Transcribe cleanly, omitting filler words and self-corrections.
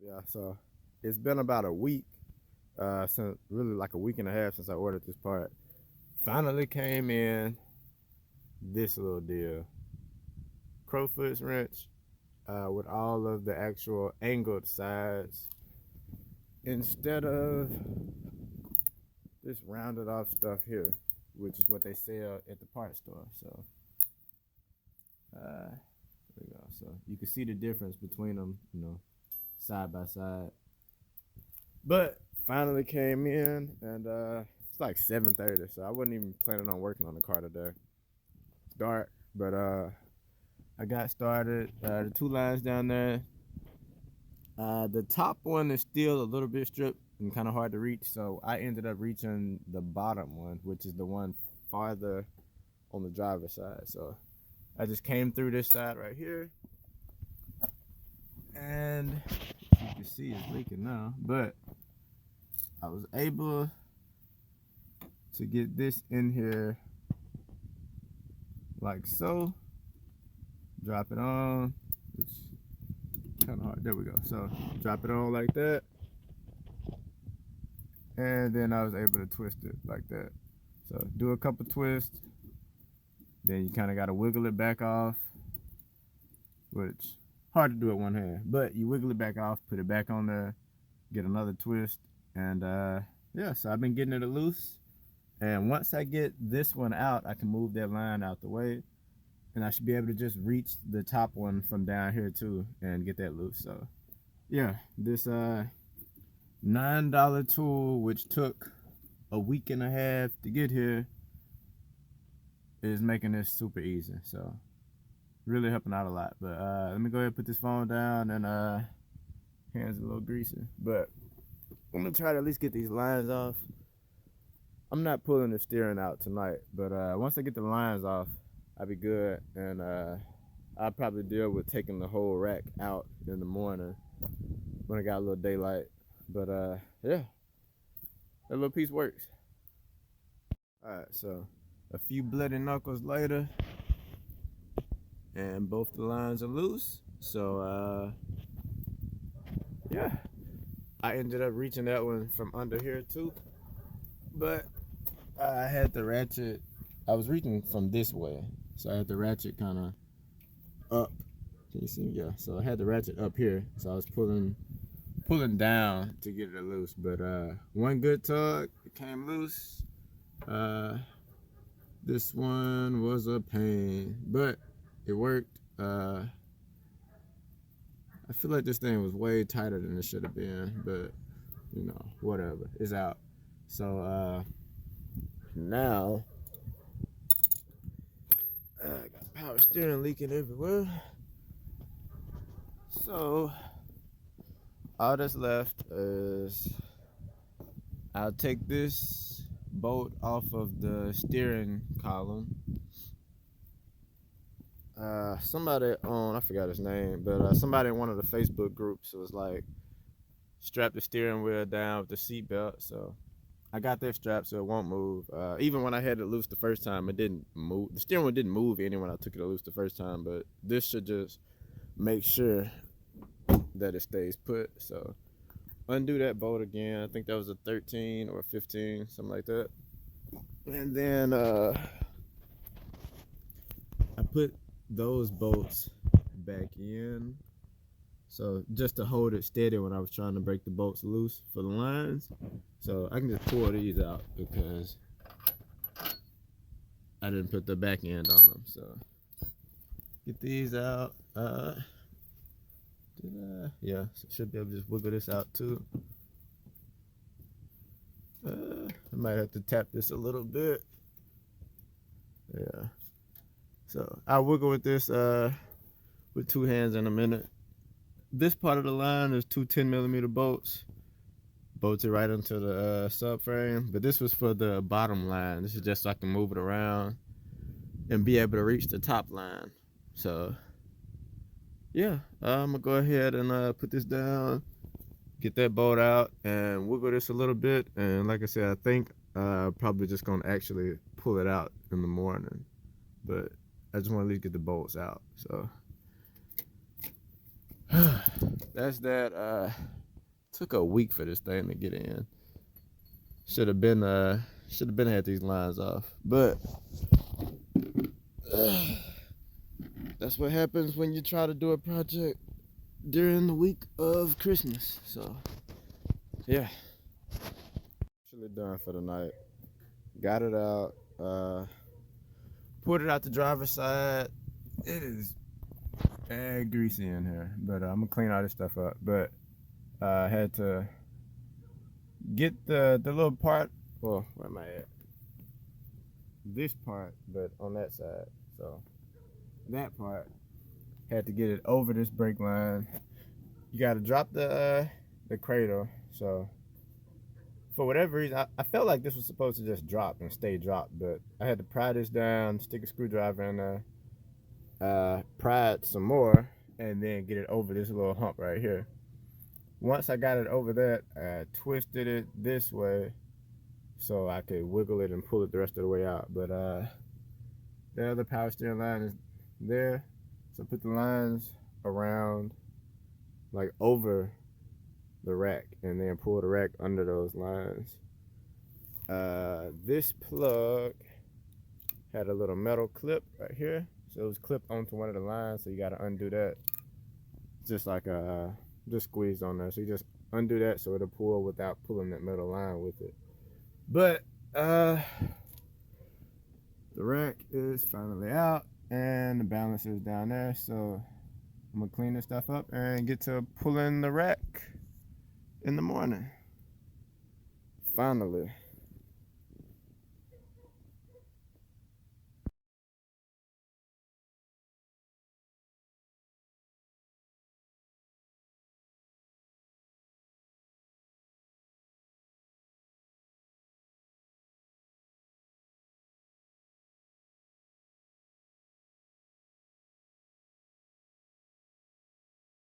Yeah, so it's been about a week, since really like a week and a half since I ordered this part. Finally came in this little deal. Crowfoot wrench, with all of the actual angled sides instead of this rounded off stuff here, which is what they sell at the part store. So, there we go. So you can see the difference between them, side by side. But finally came in, and it's like 7:30, so I wasn't even planning on working on the car today. It's dark, but I got started. The two lines down there. The top one is still a little bit stripped and kind of hard to reach, so I ended up reaching the bottom one, which is the one farther on the driver's side. So I just came through this side right here, and you can see it's leaking now, but I was able to get this in here like so. Drop it on, which kind of hard. There we go. So drop it on like that, and then I was able to twist it like that. So do a couple twists, then you kind of got to wiggle it back off, which hard to do at one hand, but you wiggle it back off, put it back on there, get another twist, and yeah, so I've been getting it loose, and once I get this one out, I can move that line out the way, and I should be able to just reach the top one from down here too and get that loose. So yeah, this $9 tool, which took a week and a half to get here, is making this super easy. So really helping out a lot. But let me go ahead and put this phone down, and hands a little greasy, but I'm gonna try to at least get these lines off. I'm not pulling the steering out tonight, but once I get the lines off, I'll be good, and I'll probably deal with taking the whole rack out in the morning when I got a little daylight. But yeah, that little piece works. All right, so a few bloody knuckles later, and both the lines are loose. So yeah, I ended up reaching that one from under here too, but I had the ratchet. I was reaching from this way, so I had the ratchet kind of up. Can you see? Yeah. So I had the ratchet up here, so I was pulling down to get it loose. But one good tug, it came loose. This one was a pain, but it worked. I feel like this thing was way tighter than it should have been, but whatever. It's out. So now I got power steering leaking everywhere. So all that's left is I'll take this bolt off of the steering column. Somebody on, I forgot his name, but somebody in one of the Facebook groups was like, strap the steering wheel down with the seat belt. So I got that strap so it won't move. Even when I had it loose the first time, it didn't move. The steering wheel didn't move any when I took it loose the first time, but this should just make sure that it stays put. So undo that bolt again. I think that was a 13 or 15, something like that. And then I put those bolts back in, so just to hold it steady when I was trying to break the bolts loose for the lines. So I can just pull these out because I didn't put the back end on them. So get these out. Yeah, so should be able to just wiggle this out too. I might have to tap this a little bit. Yeah. So I'll wiggle with this with two hands in a minute. This part of the line is two 10mm bolts bolted right into the subframe, but this was for the bottom line. This is just so I can move it around and be able to reach the top line. So yeah, I'm gonna go ahead and put this down, get that bolt out, and wiggle this a little bit. And like I said, I think probably just gonna actually pull it out in the morning, but I just want to at least get the bolts out. So that's that. Took a week for this thing to get in. Should have been had these lines off, but that's what happens when you try to do a project during the week of Christmas. So yeah, actually done for the night. Got it out. Put it out the driver's side. It is greasy in here, but I'm gonna clean all this stuff up. But I had to get the little part. Well, where am I at? This part, but on that side. So that part had to get it over this brake line. You got to drop the cradle. So for whatever reason, I felt like this was supposed to just drop and stay dropped, but I had to pry this down, stick a screwdriver in there, pry it some more, and then get it over this little hump right here. Once I got it over that, I twisted it this way so I could wiggle it and pull it the rest of the way out. But the other power steering line is there, so put the lines around, like over the rack, and then pull the rack under those lines. This plug had a little metal clip right here, so it was clipped onto one of the lines, so you got to undo that. Just like just squeezed on there, so you just undo that so it'll pull without pulling that metal line with it. But the rack is finally out and the balance is down there, so I'm gonna clean this stuff up and get to pulling the rack in the morning. Finally.